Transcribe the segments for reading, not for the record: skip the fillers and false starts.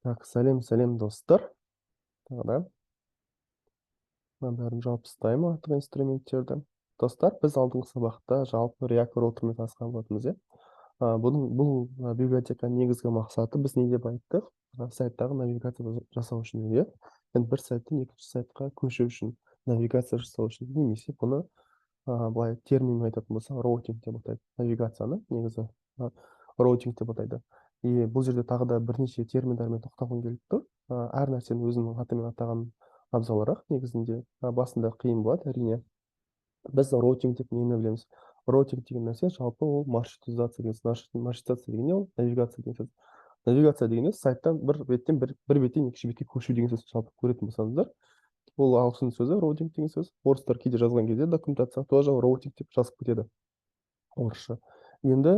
Так, сәлем достар. Тағы да мына бәрін жауып тастаймын артық инструменттерді. Достар, біз алдыңғы сабақта жалпы React Routerмен танысқан болатынбыз, иә. Бұл библиотеканың негізгі мақсаты біз не деп айттық? Сайттағы навигация жасау үшін, иә. Енді бір сайттан екінші сайтқа көшу үшін, навигация жасау үшін, немесе бұны былай терминмен айтатын болса, роутинг деп атайды. Навигацияны негізі роутинг деп атайды. И бұл жерде тағы да бірнеше терминдармен тоқталғым келіп тұр. Әр нәрсені өзінің атымен атаған абзалырақ негізінде. Басында қиын болады, әрине. Біз роутинг деп нені білеміз? Роутинг деген нәрсе жалпы ол маршрутизация деген сөз. Маршрутизация деген не ол? Навигация деген сөз. Навигация деген сайттан бір беттен бір беттен екінші бетке көшу деген сөз жалпы көретін болсаңыздар. Ол ағылшын сөзі, роутинг деген сөз. Орыстар кейде жазған кезде документация тоже роутинг деп жазып кетеді орысша. Енді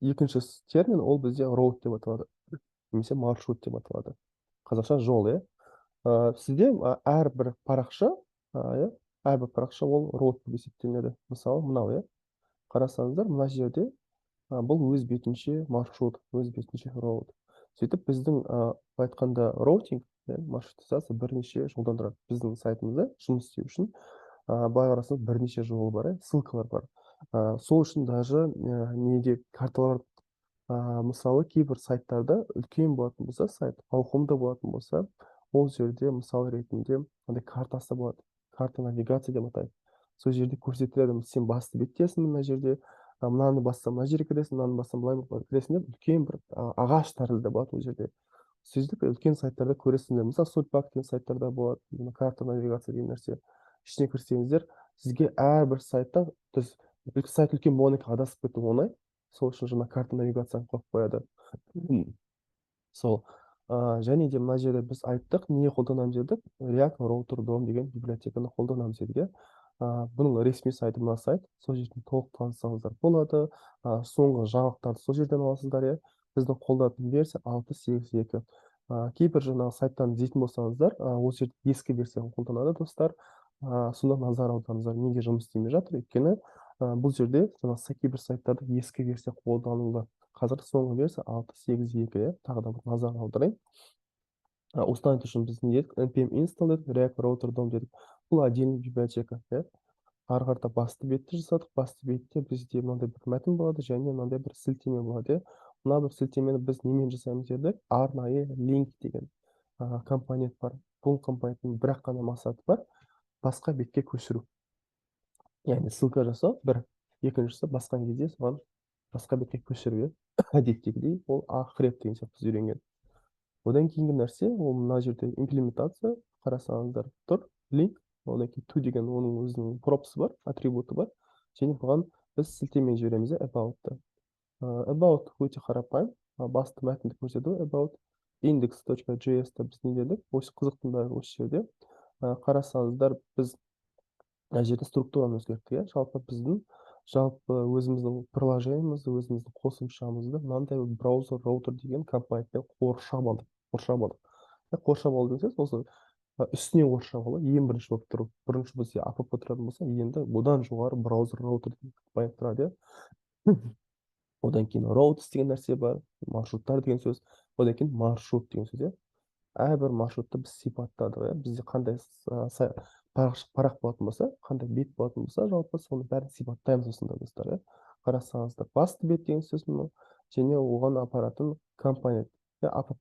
екінші термин ол бізде роут деп аталады, немесе маршрут деп аталады. Қазақша жол, иә. Сізде әрбір парақша, иә, әрбір парақша ол роут болып есептелінеді. Мысалы, мынау, иә. Қарасаңыздар, мына жерде бұл өз бетінше маршрут, өз бетінше роут. Сөйтіп, біздің айтқанда роутинг, маршрутизация бірнеше жолдан тұрады. Біздің сайтымызда жұмыс істеу үшін былай қарасаңыз бірнеше жол бар, ссылкалар бар. Сол үшін даже неде карталар, мысалы кейбір сайттарда үлкен болатын болса, сайт ауқымды болатын болса, ол жерде мысал ретінде андай картасы болады. Карта навигация деп атайды. Сол жерде көрсетіледі, сен басты беттесің мына жерде, мынаны бассаң мына жерге кіресің, мынаны бассаң былай кіресің деп үлкен бір ағаш тәрізді болады ол жерде. Сөйтіп үлкен сайттарда көресіңдер. Мысалы, Сульпак деген сайттарда болады, карта навигация деген нәрсе. Ішіне кірсеңіздер, сізге әрбір сайттан сайт үлкен болғаннан кейін адасып кету оңай. Сол үшін жаңа карта навигацияны қойып қояды. Сол. Және де мына жерде біз айттық, не қолданамыз дедік? React Router DOM деген библиотеканы қолданамыз дедік. Бұның ресми сайты мына сайт. Сол жерден толық танысаңыздар болады. Соңғы жаңалықтарды сол жерден аласыздар, иә. Біздің қолданатын версия 6.8.2. Кейбір жаңағы сайттан іздейтін болсаңыздар, ол жерде ескі версияны қолданады, достар. Сонда назар аударыңыздар, неге жұмыс істемей жатыр? Өйткені бұл жерде кейбір сайттарда ескі версия қолданылды. Қазір соңғы версия 6.8.2, тағы да назар аударайын. Установить үшін біз не дедік? npm install дедік, React Router DOM дедік. Бұл отдельный библиотека. Ары қарата басты бетті жасадық. Басты бетте бізде мынандай бір мәтін болады, және мынандай бір сілтеме болады. Мына бір сілтемені біз немен жасаймыз дедік? Арнайы link деген компонент бар. Бұл компоненттің бір-ақ қана мақсаты бар, басқа бетке көшіру. Яғни ссылка жасау бір, екіншісі басқан кезде соған басқа бетке көшіру. Әдеттегідей ол Ahref деген сияқты біз үйренген. Одан кейінгі нәрсе, ол мына жерде имплементация, қарасаңыздар тұр, link, одан кейін to деген оның өзінің пропсы бар, атрибуты бар, және бұған біз сілтемен жібереміз, about-ты. About өте қарапайым, басты мәтінді көрсету, about index.js-та біз не дедік? Осы қызықтың бәрі осы жерде. Қарасаңыздар, біз мына жерде структураны өзгерттік, жалпы біздің өзіміздің приложениемізді, өзіміздің қосымшамызды мынандай браузер роутер деген компонентпен қоршап алдық. Қоршап алу деген сөз осы үстіне қоршап алу ең бірінші болып тұру. Бірінші бізде app тұратын болса, енді бұдан жоғары браузер роутер деген компонент тұрады. Одан кейін routes деген нәрсе бар, маршруттар деген сөз, одан кейін маршрут деген сөз. Әрбір маршрутты біз сипаттадық. Бізде қандай парақ болатын болса, қандай бет болатын болса, жалпы соны бәрін сипаттаймыз осында, достар. Қарасаңыздар, басты бет деген сөз мұны, және оған апаратын компонент, app,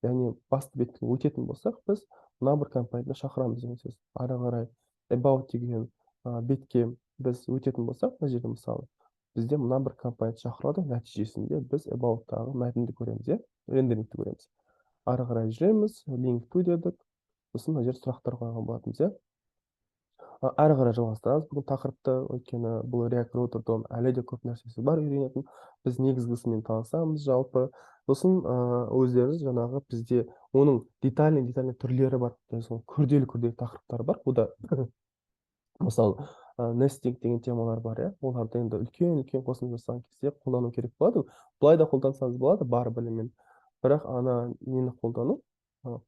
яғни басты беттен өтетін болсақ, біз мына бір компонентті шақырамыз деген сөз. Ары қарай about деген бетке біз өтетін болсақ, мына жерде мысалы, бізде мына бір компонент шақырады, нәтижесінде біз about-тағы мәтінді көреміз, рендерингті көреміз. Ары қарай жүреміз, link to дедік, сосын мына жерде сұрақтар қойған болатынбыз, Ары қарай жалғастырамыз бүгін тақырыпты, өйткені бұл React Router DOM әлі де көп нәрсесі бар үйренетін. Біз негізгісімен танысамыз жалпы. Сосын өздеріңіз жаңағы бізде оның детальный түрлері бар, күрделі тақырыптар бар. Бұда мысалы nesting деген темалар бар, оларды енді үлкен қосымша жасаған кезде қолдану керек болады. Бұлай да қолдансаңыз болады, бар біліммен. Бірақ ана нені қолдану,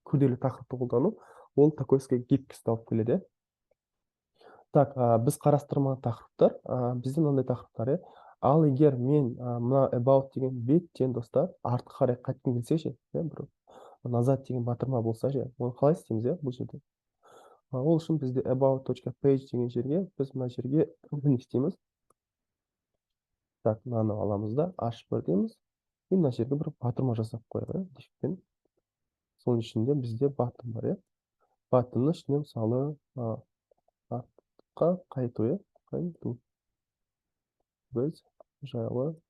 күрделі тақырыпты қолдану, ол такой гибкость алып келеді. Так, біз қарастырмаған тақырыптар, бізде мынандай тақырыптар, ал егер мен мына about деген беттен, достар, артқа қарай қайтқым келсе ше, бір назад деген батырма болса ше, оны қалай істейміз иә бұл жерде? Ол үшін бізде about.page деген жерге біз мына жерге не істейміз? Так, мынаны аламыз да h1 дейміз. И мына жерге бір батырма жасап қояйық иә, дифпен. Соның ішінде бізде баттон бар иә. Баттонның ішіне мысалы артқа қайту иә, қайту. Біз жайлы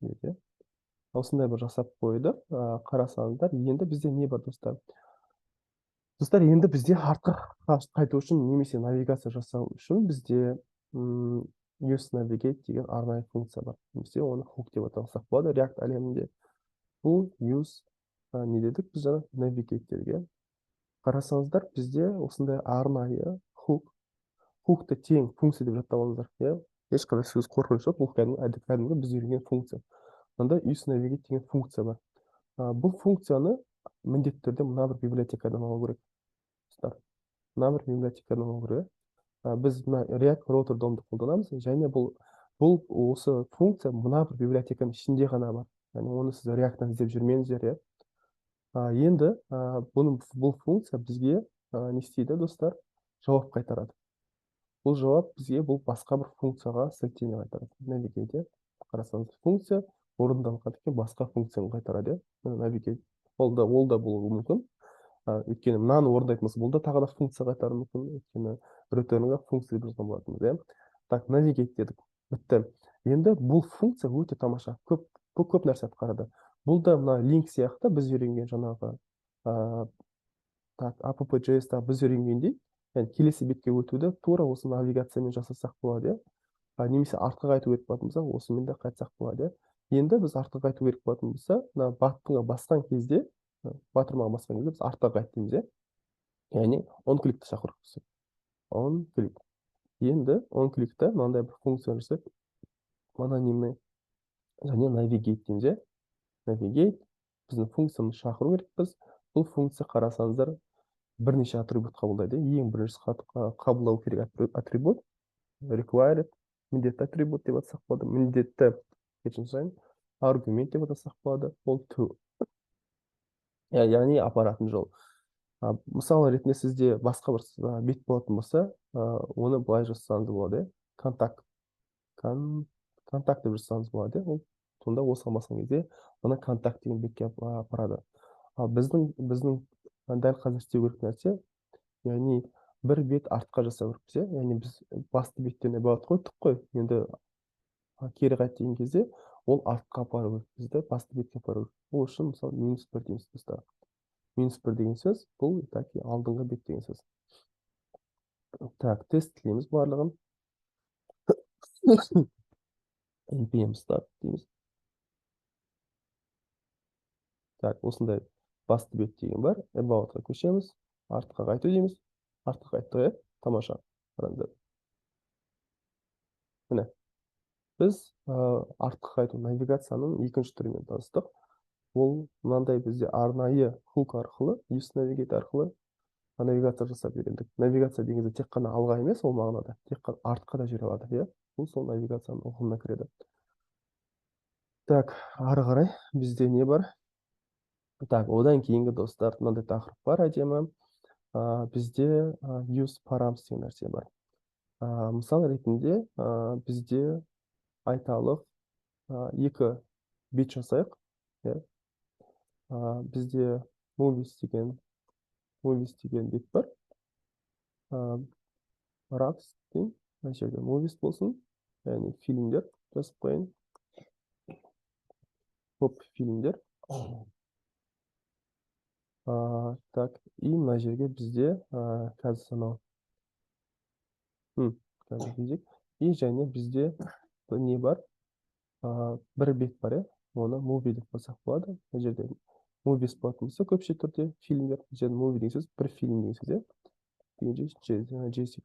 неде осындай бір жасап қойдық. Қарасаңыздар, енді бізде не бар достар? Достар, енді бізде артқа қайту үшін немесе навигация жасау үшін бізде use navigate деген арнайы функция бар. Немесе оны hook деп атасақ болады React әлемінде. Бұл use не дедік біз жаңа navigate-терге. Қарасаңыздар, бізде осындай арнайы hook-ты тең функция деп жаттап алыңыздар. Иә, ешқандай сөз қорқыныш жоқ, бұл кәдімгі біз үйренген функция. Мында use navigate деген функция бар. Бұл функцияны міндетті түрде мына бір библиотекадан алу керек. Мына бір библиотекадан алу керек. Біз мына React Router DOM-ды қолданамыз, және бұл осы функция мына бір библиотеканың ішінде ғана бар. Яғни оны сіз React-тан іздеп жүрмеңіздер, иә. Енді бұл функция бізге не істейді, достар? Жауап қайтарады. Бұл жауап бізге бұл басқа бір функцияға сілтеме қайтарады. Navigate, қарасаңыз, функция орындалған екен басқа функцияны қайтарады. Navigate. Ол да болуы мүмкін. Өйткені мынаны орындайтын болса, бұл да тағы да функция қайтаруы мүмкін. Өйткені return-ға функция деп жазған болатынбыз, иә. Так, navigate дедік. Бітті. Енді бұл функция өте тамаша. Көп нәрсе атқарады. Бұл да мына линк сияқты біз үйренген жаңағы app.js-та біз үйренгендей, яғни келесі бетке өтуді тура осы навигациямен жасасақ болады, иә. Немесе артқа қайту керек болатын болса, осымен де қайтсақ болады, иә. Енді біз артқа қайту керек болатын болса, мына баттонға басқан кезде, батырмаға басқан кезде біз артқа қайт дейміз, иә. Яғни onClickті шақырып onClick. Енді onClickті мынандай бір функция жасап, анонимный және navigate дейміз, иә. Navigate біздің функцияны шақыру керекпіз. Бұл функция қарасаңыздар бірнеше атрибут қабылдайды. Ең бірінші қабылдау керек атрибут required, міндетті атрибут деп атасақ болады. Міндетті аргумент деп атасақ болады. Ол to. Яғни апаратын жол. Мысалы ретінде сізде басқа бір бет болатын болса, оны былай жазсаңыз болады, контакт деп жазсаңыз болады. Ол сонда осыған басқан кезде ана контакт деген бетке апарады. Ал біздің дәл қазір істеу керек нәрсе, яғни бір бет артқа жасау керекпіз, иә. Яғни біз басты беттен about қойдық қой. Енді кері қайт деген кезде ол артқа апару керек, бізді басты бетке апару керек. Ол үшін мысалы -1 дейміз достар. -1 деген сөз бұл таки алдыңғы бет деген сөз. Так, тестлейміз барлығын. npm start дейміз. Так, осындай басты бет деген бар. About-ға көшеміз. Артқа қайту дейміз. Артқа қайттық, иә. Тамаша. Қараңыздар. Міне. Біз артқа қайту навигацияның екінші түрімен таныстық. Ол мынандай бізде арнайы hook арқылы, use navigate арқылы навигация жасап үйрендік. Навигация дегенде тек қана алға емес, ол мағынада, тек қана артқа да жүре алады, иә. Бұл сол навигацияның ұғымына кіреді. Так, ары қарай бізде не бар? Так, одан кейінгі достар, мынандай тақырып бар әдемі. Бізде use params деген нәрсе бар. Мысал ретінде бізде айталық екі бет жасайық. Бізде movies деген бет бар. Raps дейін, мына жерде movies болсын, яғни фильмдер жазып қойын. Топ фильмдер. Так, и мына жерге бізде қазір санау. И және бізде не бар? Бір бет бар, иә. Оны movie деп қойсақ болады. Мына жерде movies болатын болса, көпше түрде фильмдер. Және movie деген сөз бір фильм деген сөз, иә. J6.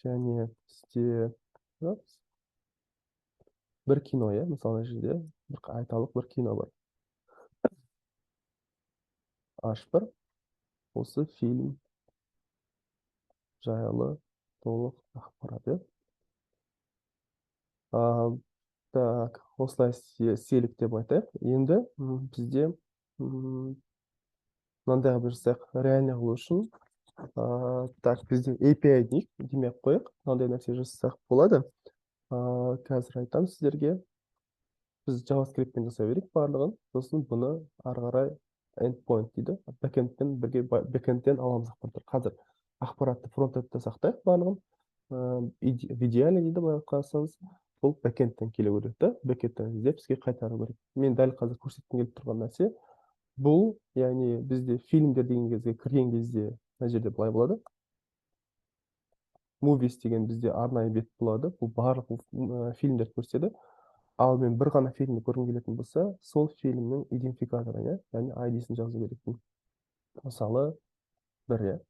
Және бізде бір кино, иә. Мысалы жерде айталық бір кино бар. H1 осы фильм жайлы толық ақпарат, иә. Так, осылай істелік деп айтайық. Енді бізде мынандай бір жасайық, реально қылу үшін. Так, бізде API демей қойық, мынандай нәрсе жасасақ болады. Қазір айтамын сіздерге. Біз JavaScript-пен жасай берейік барлығын, сосын бұны ары қарай endpoint дейді. Бэкэндпен бірге бэкэндтен аламыз ақпараттар. Қазір ақпаратты фронтендте сақтайық барлығын. В идеале дейді былай қарасаңыз, бұл бэкэндтен келу керек та, бэкэндтен іздеп бізге қайтару керек. Мен дәл қазір көрсеткім келіп тұрған нәрсе бұл, яғни бізде фильмдер деген кезге кірген кезде мына жерде былай болады. Movies деген бізде арнайы бет болады. Бұл барлық фильмдер көрсетеді. Ал мен бір ғана фильмді көргім келетін болса, сол фильмнің идентификаторы, яғни ID-сін жазу керекпін. Мысалы, бір,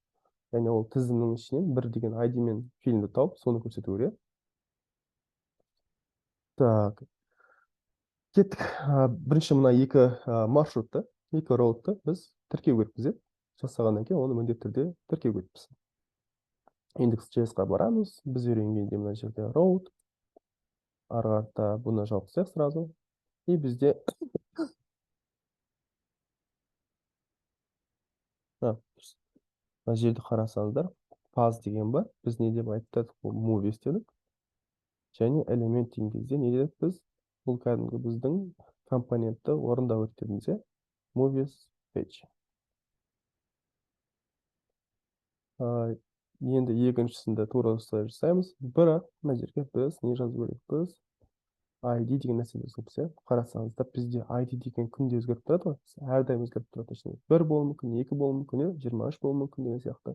яғни ол тізімнің ішінен бір деген ID-мен фильмді тауып, соны көрсету керек. Так, кеттік. Бірінші мына екі маршрутты, екі роутты біз тіркеу керекпіз. Жасағаннан кейін оны міндетті түрде тіркеу керекпіз. Index.js-қа барамыз, біз үйренгенде мына жерде роут, ары қарата бұны жауып тастайық сразу. И бізде мына жерді қарасаңыздар, паз деген бар. Біз не деп айттық? Бұл movies дедік. Және элемент деген кезде не дедік біз? Бұл кәдімгі біздің компонентті орындау өттерімізде movies page. Енді екіншісінде тура осылай жасаймыз. Бірақ мына жерге біз не жазу керекпіз? ID деген нәрсені өзгертіп, қарасаңыздар, бізде ID деген күнде өзгеріп тұрады ғой, әрдайым өзгеріп тұрады. Бір болуы мүмкін, екі болуы мүмкін, 23 болуы мүмкін деген сияқты.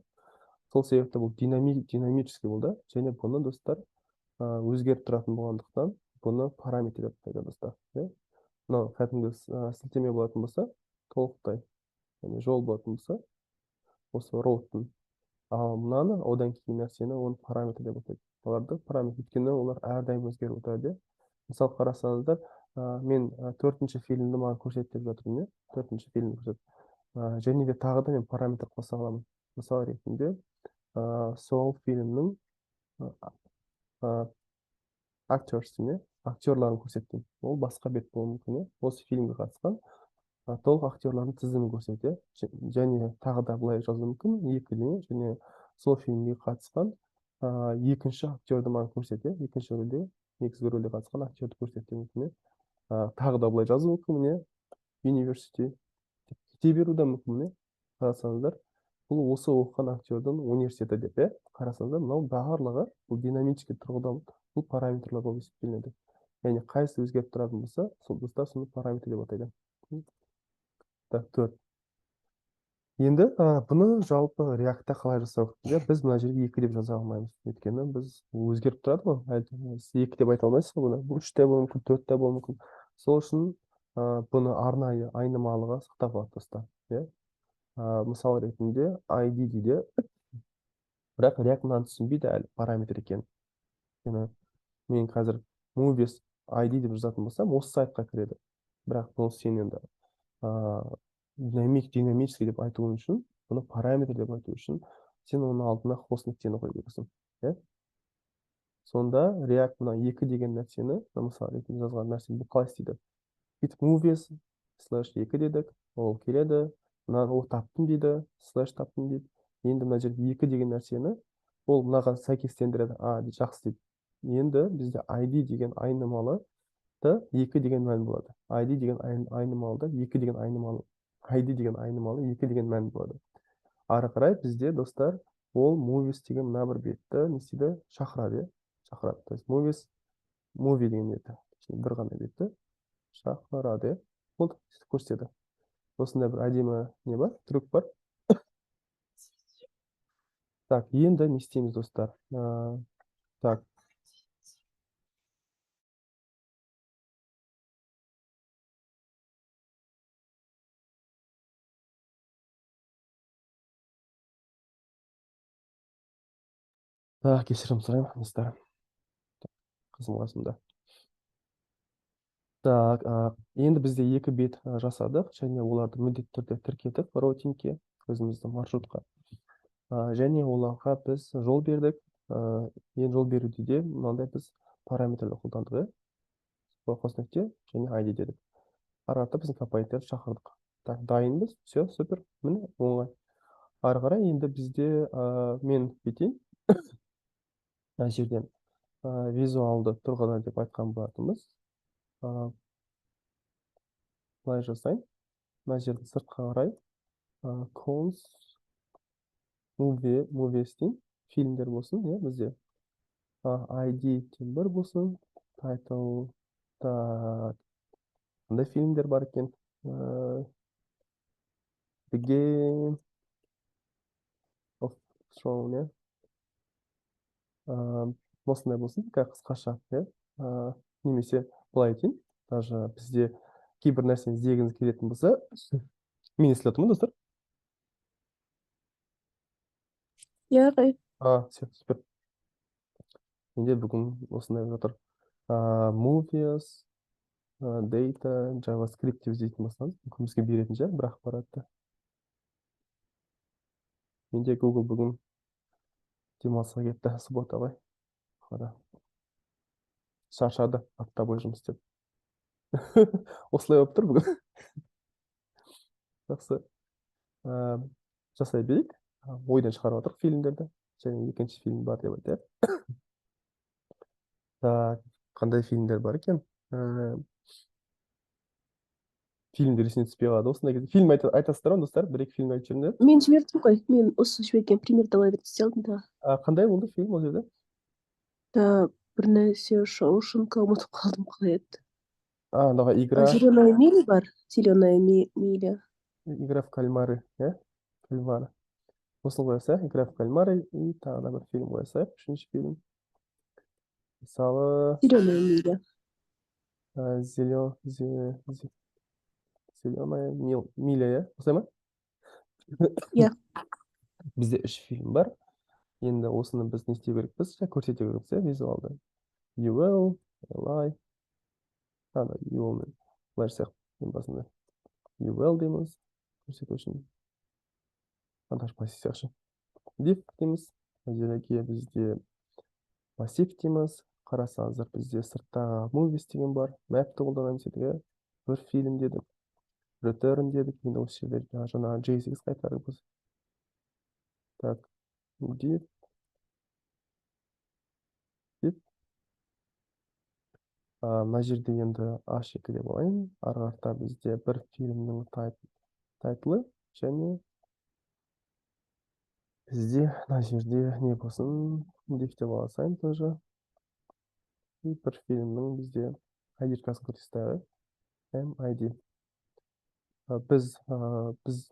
Сол себепті бұл динамический болды, және бұны достар өзгеріп тұратын болғандықтан бұны параметр деп атайды достар. Мынау кәдімгі сілтеме болатын болса, толықтай, яғни жол болатын болса, осы роуттың. Ал мынаны одан кейін нәрсені оны параметр деп атайды. Оларды параметр, өйткені олар әрдайым өзгеріп отырады. Мысалы қарасаңыздар, мен төртінші фильмді маған көрсет деп жатырмын, төртінші фильмді көрсет. Және де тағы да мен параметр қоса аламын. Мысалы ретінде сол фильмнің актерларын көрсеткен. Ол басқа бет болуы мүмкін. Осы фильмге қатысқан толық актерлардың тізімін көрсете. Және тағы да былай жазу мүмкін, екіден, және сол фильмге қатысқан екінші актерді маған көрсете, екінші рөлде, негізгі рөлде қатысқан актерді көрсете мүмкін. Тағы да былай жазу мүмкін, университет кете беру да мүмкін. Қарасаңыздар, бұл осы оқыған актердің университеті деп, қарасаңыздар, мынау барлығы бұл динамический тұрғыдан бұл параметрлар болып есептелінеді. Яғни қайсы өзгеріп тұратын болса, сол достар соны параметр деп атайды. Так, 4. Енді бұны жалпы React-та қалай жасау керек? Біз мына жерге 2 деп жаза алмаймыз. Өйткені біз өзгеріп тұрады ғой. Сіз 2 деп айта алмайсыз бұны. 3 те болуы мүмкін, 4 те болуы мүмкін. Сол үшін бұны арнайы айнымалыға сақтап алады достар. Мысал ретінде ID дейді. Бірақ React мынаны түсінбейді әлі параметр екен. Мен қазір movies ID деп жазатын болсам, осы сайтқа кіреді. Бірақ бұл сен енді динамический деп айтуың үшін, бұны параметр деп айту үшін, сен оның алдына хост нүктені қойып бересің. Сонда React мына 2 деген нәрсені, мысалы ретінде жазған нәрсені бұл қалай істейді? Бүйтіп movies /2 дедік, ол келеді, мына ол таптым дейді, таптым дейді. Енді мына жерде 2 деген нәрсені ол мынаған сәйкестендіреді. Жақсы дейді. Енді бізде ID деген айнымалы 2 деген мән болады. ID деген айнымалды 2 деген айнымалы. ID деген айнымалы 2 деген мән болады. Ары қарай бізде достар ол movies деген мына бір бетті не істейді? Шақырады. Шақырады. То есть movie деген бетті, бір ғана бетті шақырады. Ол көрсетеді. Осында бір әдемі не бар? Трюк бар. Так, енді не істейміз достар? Так. Так, кешірім сұраймын, достар. Қызым қасымда. Так, енді бізде 2 бет жасадық, және оларды міндетті түрде тіркедік роутингке, өзіміздің маршрутқа. Және оларға біз жол бердік. Енді жол беруде де мынандай біз параметрлер қолдандық. қос нүкте және ID дедік. Ары қарата біздің компоненттерді шақырдық. Так, дайынбыз. Все, супер. Міне, оңай. Ары қарай енді бізде мен бүйтейін. Мына жерден визуалды тұрғыда деп айтқан болатынбыз. Былай жасайын. Мына жерде сыртқа қарай cons movies дейін. Фильмдер болсын, иә, бізде. ID бір болсын. Title. Так. Қандай фильмдер бар екен? The Game of Thrones, иә. Осындай болсын, қысқаша, иә. Немесе былай айтайын. Даже бізде кейбір нәрсені іздегіңіз келетін болса, мен естіліп отырмын, достар? Иә, ағай. Все, супер. Менде бүгін осындай жатыр. Movies, data, JavaScript деп іздейтін болсаңыз, мүмкін бізге беретін шығар бір ақпаратты. Менде Google бүгін демалысқа кетті, суббота ғой. Қара. Шаршады, апта бойы жұмыс істеп. Осылай болып тұр бүгін. Жақсы. Жасай берейік. Ойдан шығарып отырық фильмдерді. Және екінші фильм бар деп айтайық. Так, қандай фильмдер бар екен? Фильмдер есіне түспей қалады. Осындай кезде фильм айтасыздар ма, достар? Бір-екі фильм айтып жіберіңдер. Мен жібердім ғой. Мен осы жіберген примерді ала берді істей алдым да. Қандай болды фильм ол жерде? Бір нәрсе Шоушенка ұмытып қалдым қалай еді. Давай, игра. Зеленая миля бар. Зеленая миля. Игра в кальмары, иә? Кальмары. Осыны қоясақ, игра в кальмары, и тағы да бір фильм қоясақ, үшінші фильм. Мысалы, Зеленая миля. Зеленая миля, иә? Осылай ма? Иә. Бізде 3 фильм бар. Енді осыны біз не істеу керекпіз? Көрсете керекпіз, иә, визуалды. You will, lie. You will. Былай жасайық, ең басында. You will дейміз. Көрсету үшін. Даже пассив сияқты. Div дейміз. Жерге бізде пассив дейміз. Қарасаңыздар, бізде сырттағы movies деген бар. Map'ті қолданамыз дедік. Бір фильм дедік. Return дедік. Енді осы жерде жаңағы JSX қайтарымыз. Так, div. Мына жерде енді A2 деп алайын. Ары қарата бізде бір фильмнің тайтлы және бізде мына жерде не болсын, div деп алсайын тоже. Бір фильмнің бізде ID-касын көрсетеді. MID. Біз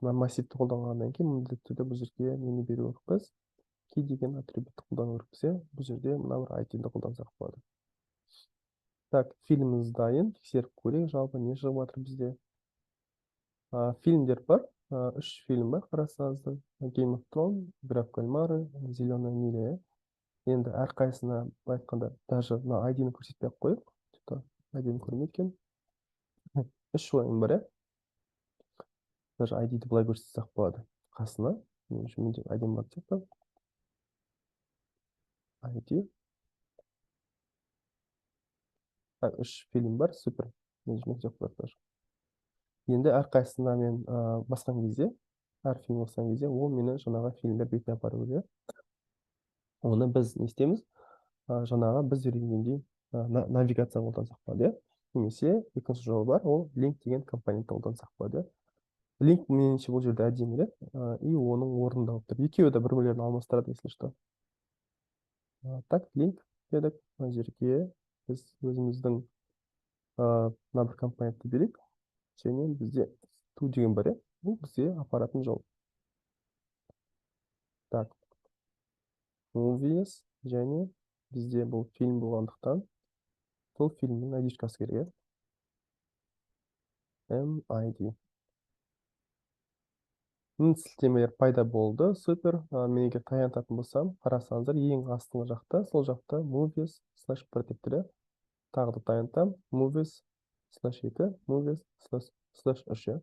массивті қолданғаннан кейін міндетті түрде бұл жерге нені беру керекпіз? Key деген атрибутты қолдану керекпіз. Бұл жерде мына бір ID-ді қолдансақ болады. Так, фильміміз дайын. Тексеріп көрейік, жалпы не шығып жатыр бізде. Фильмдер бар. 3 фильм бар, қарасаңыздар. Game of Thrones, Игра в кальмары, Зеленая миля. Енді әрқайсысына айтқанда, даже мына ID-ні көрсетпей-ақ қойып. ID-ні көрмейді екен. 3 ойын бар, иә? Даже ID-ді былай көрсетсек болады. Қасына. Мен үшін менде ID-м бар тек. ID. 3 фильм бар, супер. Мен жұмыс жоқ бар. Енді әрқайсысына мен басқан кезде, әр фильм басқан кезде, ол мені жаңағы фильмдер бетіне апару керек. Оны біз не істейміз? Жаңағы біз үйренгендей навигация қолдансақ болады, иә? Немесе екінші жол бар, ол link деген компонентті қолдансақ болады. Link меніңше бұл жерде әдемі, и оның орнында болып тұр. Екеуі де бір-бірлерін алмастырады, если что. Так, link дедік. Мына жерге біз өзіміздің мына бір компонентті берейік. Және бізде ту деген бар, иә? Бұл бізде апаратын жол. Так, movies және бізде бұл фильм болғандықтан бұл фильмнің ID-касы керек. MID. Сілтемелер пайда болды. Супер. Мен егер таянтатын болсам, қарасаңыздар, ең астыңғы жақта, сол жақта movies /1 деп тұр. Тағы да таянтам. Movies /2, movies /3.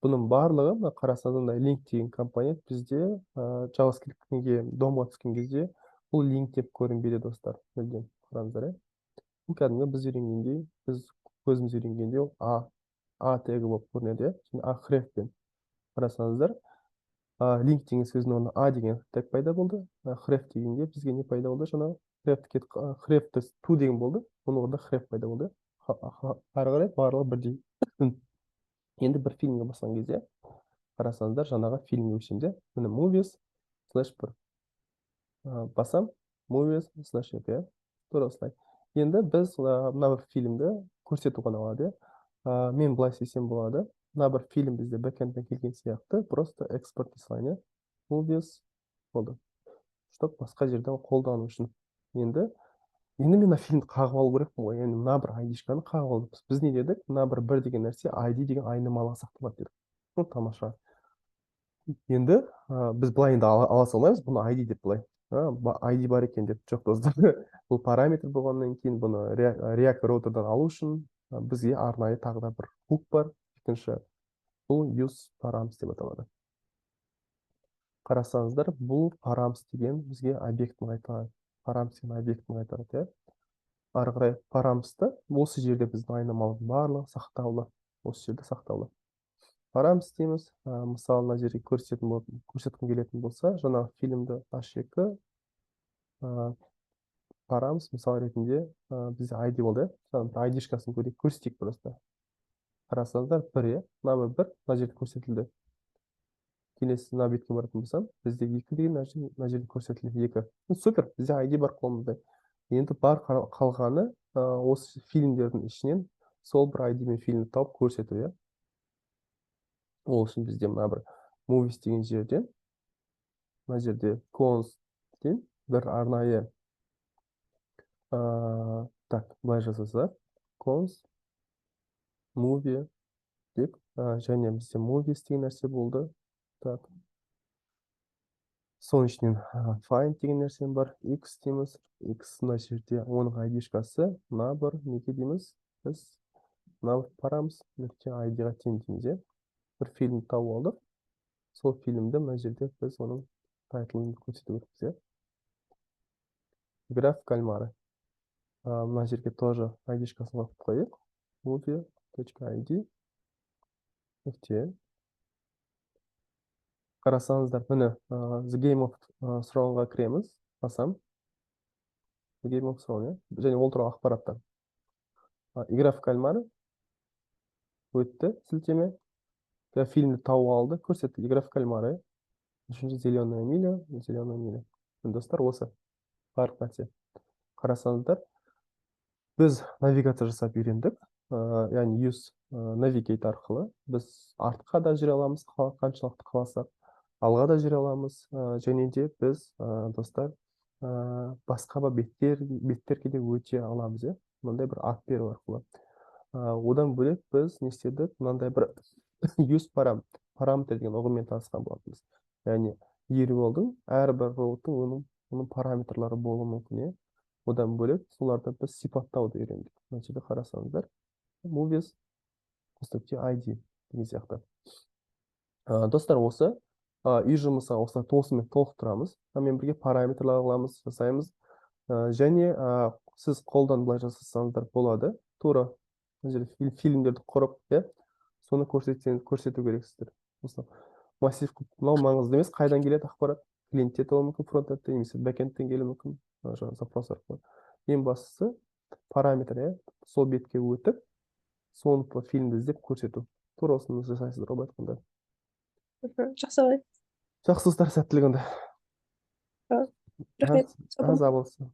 Бұның барлығы, қарасаңыздар, link деген компонент бізде JavaScript-ге домға түскен кезде бұл link деп көрінбейді, достар. Мүлдем қараңыздар. кәдімгі біз үйренгендей, біз көзіміз үйренгендей ол а тегі болып көрінеді, иә. Және hrefпен қарасаңыздар, link деген сөздің орнына а деген тег пайда болды. Href дегенде бізге не пайда болды? Жаңағы hrefті to деген болды. Оның орнында href пайда болды. Ары қарай барлығы бірдей. Енді бір фильмге басқан кезде қарасаңыздар, жаңағы фильмге өшемде. Міне movies slash бір басам, movies slash иә. Тура осылай. Енді біз мына бір фильмді көрсету ғана болады. Мен былай істесем болады. Мына бір фильм бізде бэкэндтен келген сияқты, просто экспорт жасайын, movies болды. Чтоб басқа жерден қолдану үшін. Енді мен мына фильмді қағып алу керекпін ғой. Енді мына бір ID-шканы қағып алдық. Біз не дедік? Мына бір деген нәрсе ID деген айнымалы сақталады дедік. Ну, тамаша. Енді біз былай енді ала салмаймыз, бұны ID деп былай. ID бар екен деп. Жоқ, достар. Бұл параметр болғаннан кейін бұны React Router'дан алу үшін бізге арнайы тағы да бір хук бар. Екінші, бұл use params деп аталады. Қарасаңыздар, бұл params деген бізге объектіні айтады. Params деген объектіні айтады. Ары қарай params'ты осы жерде біздің айнымалының барлығы сақтаулы. Осы жерде сақтаулы. Params дейміз. Мысалы, мына жерге көрсеткім келетін болса, жаңағы фильмді H2 params мысал ретінде бізде ID болды. ID-шкасын көрсетейік просто. Қарасаңыздар, бір, мына жерде көрсетілді. Келесі мына бетке баратын болсам, бізде 2 деген мына жерде көрсетілді 2. Супер, бізде ID бар қолымызда. Енді бар қалғаны осы фильмдердің ішінен сол бір ID мен фильмді тауып көрсету, иә. Ол үшін бізде мына бір movies деген жерден, мына жерде cons деген бір арнайы так, былай жасаса, cons movie деп, және бізде movies деген нәрсе болды. Так. Соның ішінен find деген нәрсем бар. X дейміз. X мына жерде оның ID-шкасы мына бір неге дейміз? Біз мына бір парамыз нүкте ID-ға тең дейміз. Бір фильм тауып алдық. Сол фильмді мына жерде біз оның тайтлын көрсету керекпіз. Граф кальмары. Мына жерге тоже ID-шкасын қойып қойып. movie.id нүкте. Қарасаңыздар, міне The Game of Thrones'ға кіреміз. Басам. The Game of Thrones, және ол туралы ақпараттар. Игра в кальмары өтті, сілтеме. Фильмді тауып алды, көрсетті. Игра в кальмары. Үшінші зеленая миля. Достар, осы барлық нәрсе. Қарасаңыздар, біз навигация жасап үйрендік. Яғни use navigate арқылы біз артқа да жүре аламыз, қаншалықты қаласақ. Алға да жүре аламыз, және де біз, достар, басқа беттерге де өте аламыз. Мынандай бір ат беру арқылы. Одан бөлек біз не істедік? Мынандай бір use параметр деген ұғыммен танысқан болатынбыз. Яғни URL-дің әрбір роутың оның параметрлары болуы мүмкін. Одан бөлек соларды біз сипаттауды үйрендік. Мына жерде қарасаңыздар, movies ID деген сияқты. Достар, осы үй жұмысы осымен толықтырамыз. Мен бірге параметрлар аламыз, жасаймыз. Және сіз қолдан былай жасасаңыздар болады. Тура фильмдерді құрып, соны көрсету керексіздер. Массив мынау маңызды емес, қайдан келеді ақпарат? Клиенттен келуі мүмкін, фронтендтен, немесе бэкэндтен келуі мүмкін, запрос арқылы. Ең бастысы параметр, сол бетке өтіп, соны фильмді іздеп көрсету. Тура осыны жасайсыздар, ол айтқанда. Жақсы қалай. Жақсы, сәттілік онда. Рахмет. Аз болсын.